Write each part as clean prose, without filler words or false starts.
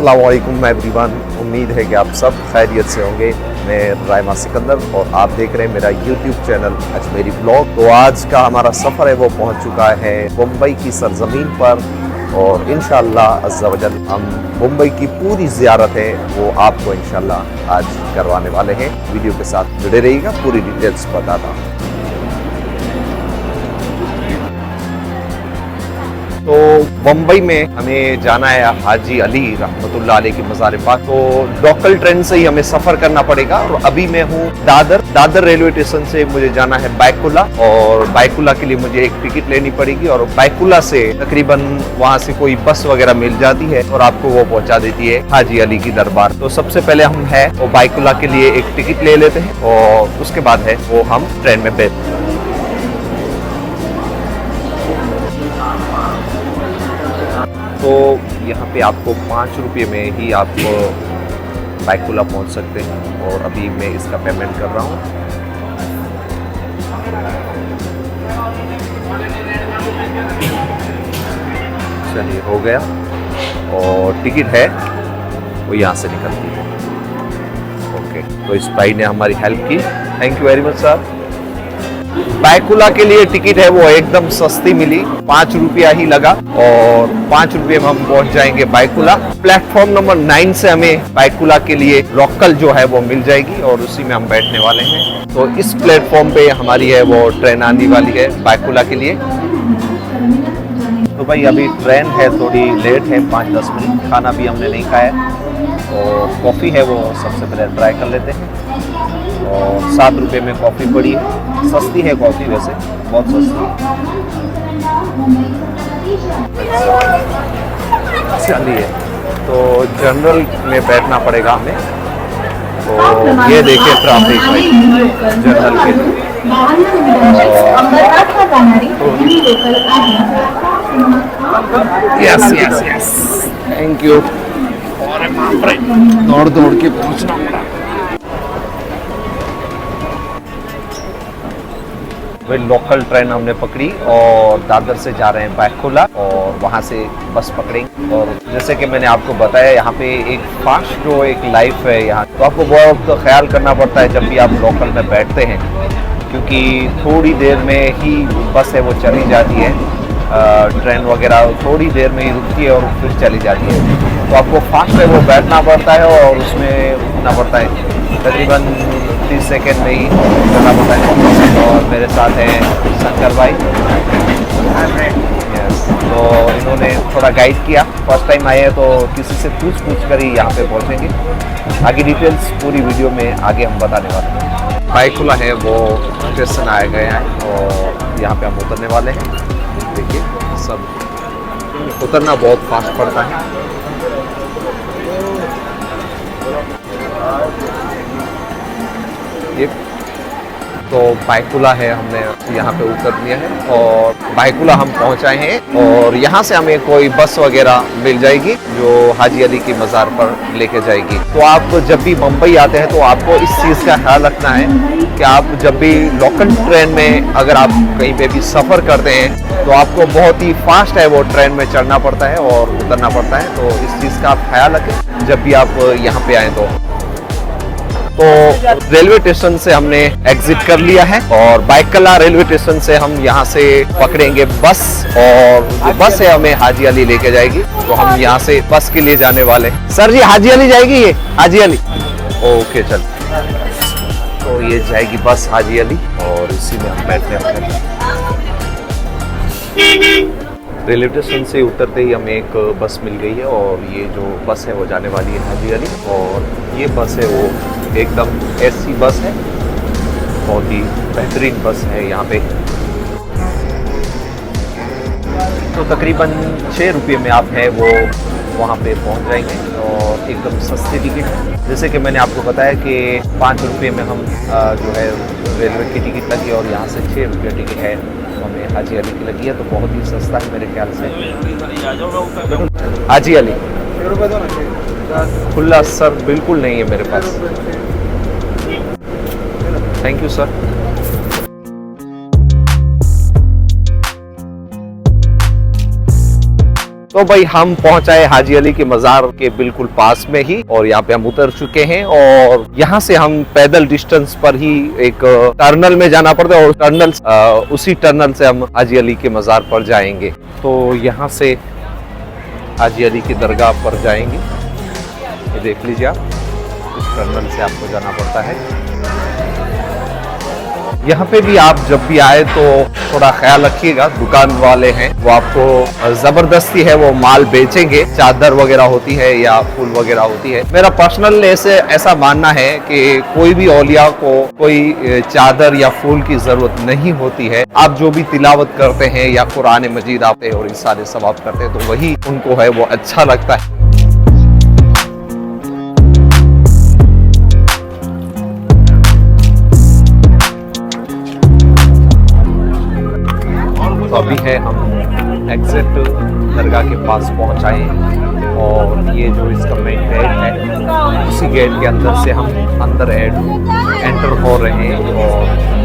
अस्सलाम वालेकुम एवरीवन। उम्मीद है कि आप सब खैरियत से होंगे। मैं रायमा सिकंदर और आप देख रहे हैं मेरा YouTube चैनल अजमेरी ब्लॉग। तो आज का हमारा सफ़र है वो पहुंच चुका है मुंबई की सरजमीन पर और इंशाअल्लाह अज़्ज़ा वजल हम मुंबई की पूरी ज़ियारत है वो आपको इंशाअल्लाह आज करवाने वाले हैं। वीडियो के साथ जुड़े रहिएगा, पूरी डिटेल्स बताता हूँ। तो मुंबई में हमें जाना है हाजी अली रहमतुल्लाह अलैह की मज़ार पाक। तो लोकल ट्रेन से ही हमें सफ़र करना पड़ेगा और अभी मैं हूँ दादर रेलवे स्टेशन से मुझे जाना है बैकुला और बैकुला के लिए मुझे एक टिकट लेनी पड़ेगी और बैकुला से तकरीबन वहाँ से कोई बस वगैरह मिल जाती है और आपको वो पहुँचा देती है हाजी अली की दरबार। तो सबसे पहले हम है वो बैकुला के लिए एक टिकट ले लेते हैं और उसके बाद है वो हम ट्रेन में बैठते हैं। तो यहाँ पे आपको 5 रुपये में ही आप बैकुला पहुँच सकते हैं और अभी मैं इसका पेमेंट कर रहा हूँ। चलिए हो गया और टिकट है वो यहाँ से निकलती है। ओके, तो इस भाई ने हमारी हेल्प की, thank you very much sir. Byculla के लिए टिकट है वो एकदम सस्ती मिली, 5 रुपया ही लगा और 5 रुपये में हम पहुंच जाएंगे बैकुला। प्लेटफॉर्म नंबर 9 से हमें बैकुला के लिए लोकल जो है वो मिल जाएगी और उसी में हम बैठने वाले हैं। तो इस प्लेटफॉर्म पे हमारी है वो ट्रेन आने वाली है बैकुला के लिए। तो भाई अभी ट्रेन है थोड़ी लेट है, 5-10 मिनट। खाना भी हमने नहीं खाया और कॉफ़ी है वो सबसे पहले ट्राई कर लेते हैं। और 7 रुपये में कॉफ़ी पड़ी है, सस्ती है कॉफ़ी, वैसे बहुत सस्ती है। चलिए तो जनरल में बैठना पड़ेगा हमें। तो ये देखिए ट्रैफिक भाई जनरल के yes yes yes thank you. और दौड़ दौड़ के पहुंचना पड़ा। वही लोकल ट्रेन हमने पकड़ी और दादर से जा रहे हैं बैकुला और वहाँ से बस पकड़ेंगे। और जैसे कि मैंने आपको बताया यहाँ पे एक फास्ट जो एक लाइफ है यहाँ, तो आपको बहुत ख्याल करना पड़ता है जब भी आप लोकल में बैठते हैं, क्योंकि थोड़ी देर में ही बस है वो चली जाती है। ट्रेन वगैरह थोड़ी देर में ही रुकती है और फिर चली जाती है। तो आपको फास्ट है वो बैठना पड़ता है और उसमें रुकना पड़ता है, तकरीबन 30 सेकेंड में ही करना पड़ता है। और मेरे साथ हैं शंकर भाई, यस, तो इन्होंने थोड़ा गाइड किया। फर्स्ट टाइम आए हैं तो किसी से पूछ कर ही यहाँ पे पहुँचेंगे। आगे डिटेल्स पूरी वीडियो में आगे हम बताने वाले हैं। बैकुला है वो स्टेशन आए गए हैं और यहाँ पे हम उतरने वाले हैं। देखिए सब उतरना बहुत फास्ट पड़ता है। ये तो बैकुला है, हमने यहाँ पे उतर दिया है और बैकुला हम पहुँचाए हैं और यहाँ से हमें कोई बस वगैरह मिल जाएगी जो हाजी अली की मज़ार पर लेके जाएगी। तो आप जब भी मुंबई आते हैं तो आपको इस चीज़ का ख्याल रखना है कि आप जब भी लोकल ट्रेन में अगर आप कहीं पे भी सफ़र करते हैं तो आपको बहुत ही फास्ट है वो ट्रेन में चढ़ना पड़ता है और उतरना पड़ता है। तो इस चीज़ का आप ख्याल रखें जब भी आप यहाँ पे आएँ। तो रेलवे स्टेशन से हमने एग्जिट कर लिया है और बैकुला रेलवे स्टेशन से हम यहाँ से पकड़ेंगे बस और जो बस है हमें हाजी अली लेके जाएगी। तो हम यहाँ से बस के लिए जाने वाले हैं। सर जी हाजी अली जाएगी, ये हाजी अली, ओके चल। तो ये जाएगी बस हाजी अली और इसी में हम बैठने वाले हैं। रेलवे स्टेशन से उतरते ही हमें एक बस मिल गई है और ये जो बस है वो जाने वाली है हाजी अली। और ये बस है वो एकदम एसी बस है, बहुत ही बेहतरीन बस है यहाँ पे। तो तकरीबन 6 रुपये में आप है वो वहाँ पे पहुँच जाएंगे और एकदम सस्ती टिकट। जैसे कि मैंने आपको बताया कि 5 रुपये में हम जो है रेलवे की टिकट लगी और यहाँ से 6 रुपये टिकट है हमें हाजी अली की लगी है। तो बहुत ही सस्ता है मेरे ख्याल से। हाजी अली खुला सर बिल्कुल नहीं है मेरे पास। Thank you sir. तो भाई हम पहुंचाए हाजी अली के मजार के बिल्कुल पास में ही, और यहाँ पे हम उतर चुके हैं। और यहाँ से हम पैदल डिस्टेंस पर ही एक टर्नल में जाना पड़ता है, और टर्नल उसी टर्नल से हम हाजी अली के मजार पर जाएंगे। तो यहाँ से हाजी अली की दरगाह पर जाएंगे, ये देख लीजिए आप, इस टर्नल से आपको जाना पड़ता है। यहाँ पे भी आप जब भी आए तो थोड़ा ख्याल रखिएगा, दुकान वाले हैं वो आपको जबरदस्ती है वो माल बेचेंगे, चादर वगैरह होती है या फूल वगैरह होती है। मेरा पर्सनल ऐसा मानना है कि कोई भी औलिया को कोई चादर या फूल की जरूरत नहीं होती है। आप जो भी तिलावत करते हैं या कुरान मजीद आते और इस सारे सवाब करते हैं तो वही उनको है वो अच्छा लगता है। तो अभी है हम एग्जैक्ट दरगाह के पास पहुंचाए हैं, और ये जो इसका मेन गेट है उसी गेट के अंदर से हम अंदर एंटर हो रहे हैं। और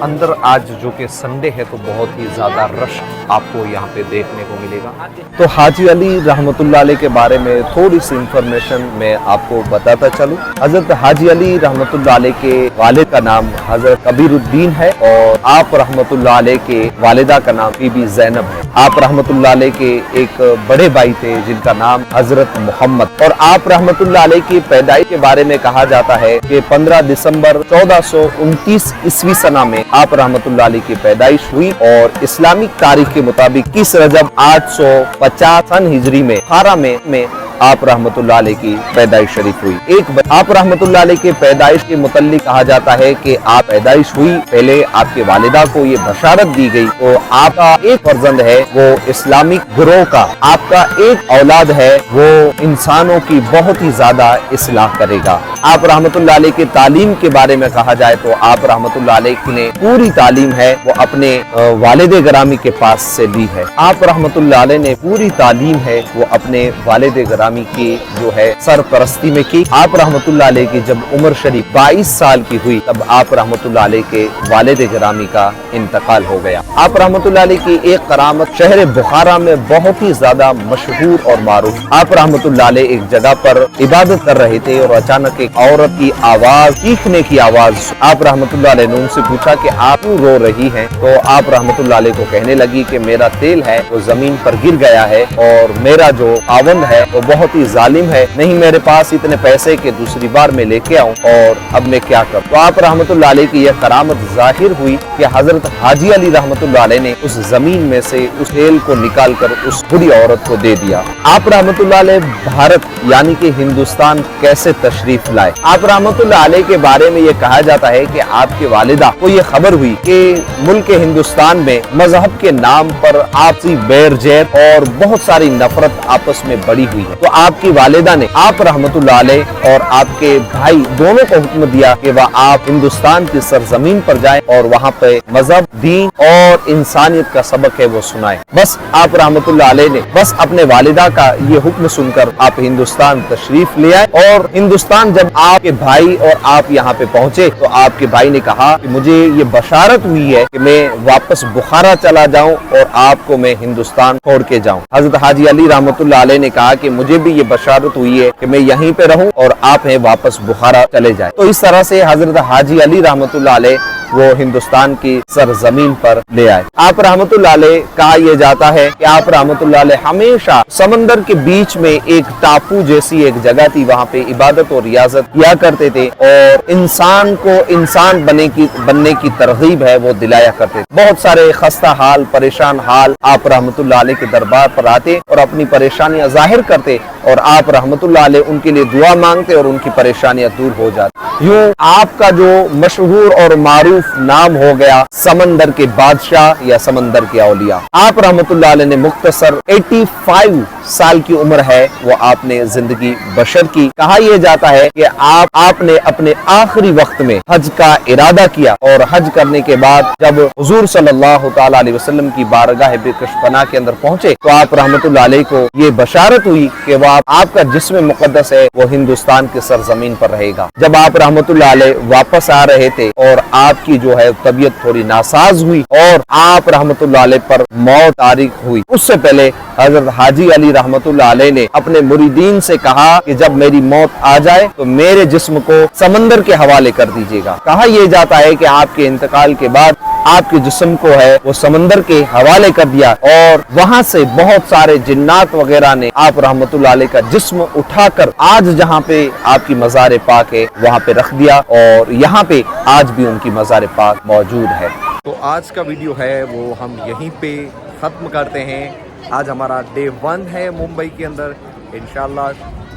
अंदर आज जो कि संडे है तो बहुत ही ज़्यादा रश आपको यहाँ पे देखने को मिलेगा। तो हाजी अली रहमतुल्लाह अलैह के बारे में थोड़ी सी इंफॉर्मेशन मैं आपको बताता चलूँ। हजरत हाजी अली रहमतुल्लाह अलैह के वालिद का नाम हजरत कबीरुद्दीन है, और आप रहमतुल्लाह अलैह के वालिदा का नाम बीबी ज़ैनब है। आप रहमतुल्लाह अलैह के एक बड़े भाई थे जिनका नाम हजरत मोहम्मद। और आप रहमतुल्लाह अलैह की पैदाइश के बारे में कहा जाता है कि 15 दिसंबर 1429 ईस्वी सना में आप रहमतुल्लाह अलैह की पैदाइश हुई, और इस्लामिक तारीख के मुताबिक 21 रजब 850 सन हिजरी में खारा में आप रहमतुल्लाह अलैह की पैदाइश शरीफ हुई। आप रहमतुल्लाह अलैह के पैदाइश के मुतल्लिक कहा जाता है कि आप पैदाइश हुई, पहले आपके वालिदा को ये बशारत दी गई तो आपका एक फर्जंद है वो इस्लामिक गिरोह का, आपका एक औलाद है वो इंसानों की बहुत ही ज्यादा इस्लाह करेगा। आप रहमतुल्लाह अलैह के तालीम के बारे में कहा जाए तो आप रहमतुल्लाह अलैह ने पूरी तालीम है वो अपने वालिद गिरामी के पास से ली है। आप रहमतुल्लाह अलैह ने पूरी तालीम है वो अपने वालिद गिरामी की जो है सरपरस्ती में की। आप रहमतुल्लाह अलैह की जब उम्र शरीफ 22 साल की हुई तब आप रहमतुल्लाह अलैह के वालिद गिरामी का इंतकाल हो गया। आप रहमतुल्लाह अलैह की एक करामत शहर बुखारा में बहुत ही ज्यादा मशहूर और मारूफ। आप रहमतुल्लाह अलैह एक जगह पर इबादत कर रहे थे और अचानक एक औरत की आवाज, चीखने की आवाज। आप रहमतुल्लाह अलैह ने उनसे पूछा कि आप क्यों रो रही हैं? तो आप रहमतुल्लाह अलैह को कहने लगी कि मेरा तेल है वो जमीन पर गिर गया है, और मेरा जो खावंद है वो बहुत ही जालिम है, नहीं मेरे पास इतने पैसे के दूसरी बार मैं लेके आऊं, और अब मैं क्या करूं? तो आप रहमतुल्लाह अलैह की यह करामत जाहिर हुई कि हजरत हाजी अली रहमतुल्लाह अलैह ने उस जमीन में से उस तेल को निकाल कर उस बुरी औरत को दे दिया। आप रहमतुल्लाह अलैह भारत यानी कि हिंदुस्तान कैसे तशरीफ लाए? आप रहमतुल्लाह अलैह के बारे में ये कहा जाता है कि आपके वालिदा को ये खबर हुई कि मुल्क हिंदुस्तान में मजहब के नाम पर आपसी बैर जैर और बहुत सारी नफरत आपस में बढ़ी हुई है। तो आपकी वालिदा ने आप रहमतुल्लाह अलैह और आपके भाई दोनों को हुक्म दिया कि वह आप हिंदुस्तान की सरजमीन पर जाएं और वहाँ पे मजहब, दीन और इंसानियत का सबक है वो सुनाए। बस आप रहमतुल्लाह अलैह ने बस अपने वालिदा का ये हुक्म सुनकर आप हिंदुस्तान तशरीफ ले आए। और हिंदुस्तान जब आपके भाई और आप यहाँ पे पहुँचे तो आपके भाई ने कहा कि मुझे ये बशारत हुई है कि मैं वापस बुखारा चला जाऊं और आपको मैं हिंदुस्तान छोड़ के जाऊं। हजरत हाजी अली रहमतुल्लाह अलैह ने कहा कि मुझे भी ये बशारत हुई है कि मैं यहीं पे रहूं और आप हैं वापस बुखारा चले जाए। तो इस तरह से हजरत हाजी अली रहमतुल्लाह अलैह वो हिंदुस्तान की सरजमीन पर ले आए। आप रहमतुल्लाह अलैह कहा यह जाता है कि आप रहमतुल्लाह अलैह हमेशा समंदर के बीच में एक टापू जैसी एक जगह थी, वहाँ पे इबादत और रियाजत किया करते थे और इंसान को इंसान बनने की तरगीब है वो दिलाया करते थे। बहुत सारे खस्ता हाल, परेशान हाल आप रहमतुल्लाह अलैह के दरबार पर आते और अपनी परेशानियां जाहिर करते और आप रहमतुल्लाह अलैह उनके लिए दुआ मांगते और उनकी परेशानियां दूर हो जाती। यूं आपका जो मशहूर और मारूफ नाम हो गया समंदर के बादशाह या समंदर के औलिया। आप रहमतुल्लाह अलैह ने मुख्तसर 85 साल की उम्र है वो आपने जिंदगी बशर की। कहा यह जाता है कि आपने अपने आखिरी वक्त में हज का इरादा किया और हज करने के बाद जब हुजूर सल्लल्लाहु ताला अलैहि वसल्लम की बारगाह बिकशपना के अंदर पहुंचे तो आप रहमतुल्लाह अलैह को ये बशारत हुई कि वो आपका जिस्म मुकद्दस है वो हिंदुस्तान के सरजमीन पर रहेगा। जब आप रहमतुल्लाह अलैह वापस आ रहे थे और आपकी जो है तबीयत थोड़ी नासाज हुई और आप रहमतुल्लाह अलैह पर मौत तारीख हुई, उससे पहले हजरत हाजी अली रहमतुल्लाह अलैह ने अपने मुरीदीन से कहा कि जब मेरी मौत आ जाए तो मेरे जिस्म को समंदर के हवाले कर दीजिएगा। कहा यह जाता है कि आपके इंतकाल के बाद आपके जिस्म को है वो समंदर के हवाले कर दिया और वहां से बहुत सारे जिन्नात वगैरह ने आप रहमतुल्लाह अलैह का जिस्म उठाकर आज जहां पे आपकी मज़ार पाक है वहां पे रख दिया और यहाँ पे आज भी उनकी मज़ार पाक मौजूद है। तो आज का वीडियो है वो हम यहीं पे खत्म करते हैं। आज हमारा डे 1 है मुंबई के अंदर। इंशाल्लाह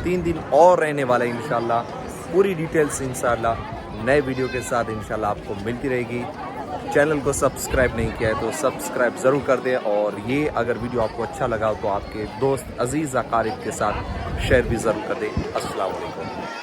3 दिन और रहने वाला है। इंशाल्लाह पूरी डिटेल्स इंशाल्लाह नए वीडियो के साथ इंशाल्लाह आपको मिलती रहेगी। चैनल को सब्सक्राइब नहीं किया है तो सब्सक्राइब ज़रूर कर दें और ये अगर वीडियो आपको अच्छा लगा तो आपके दोस्त अजीज़ अकारिब के साथ शेयर भी ज़रूर कर दें। अस्सलाम वालेकुम।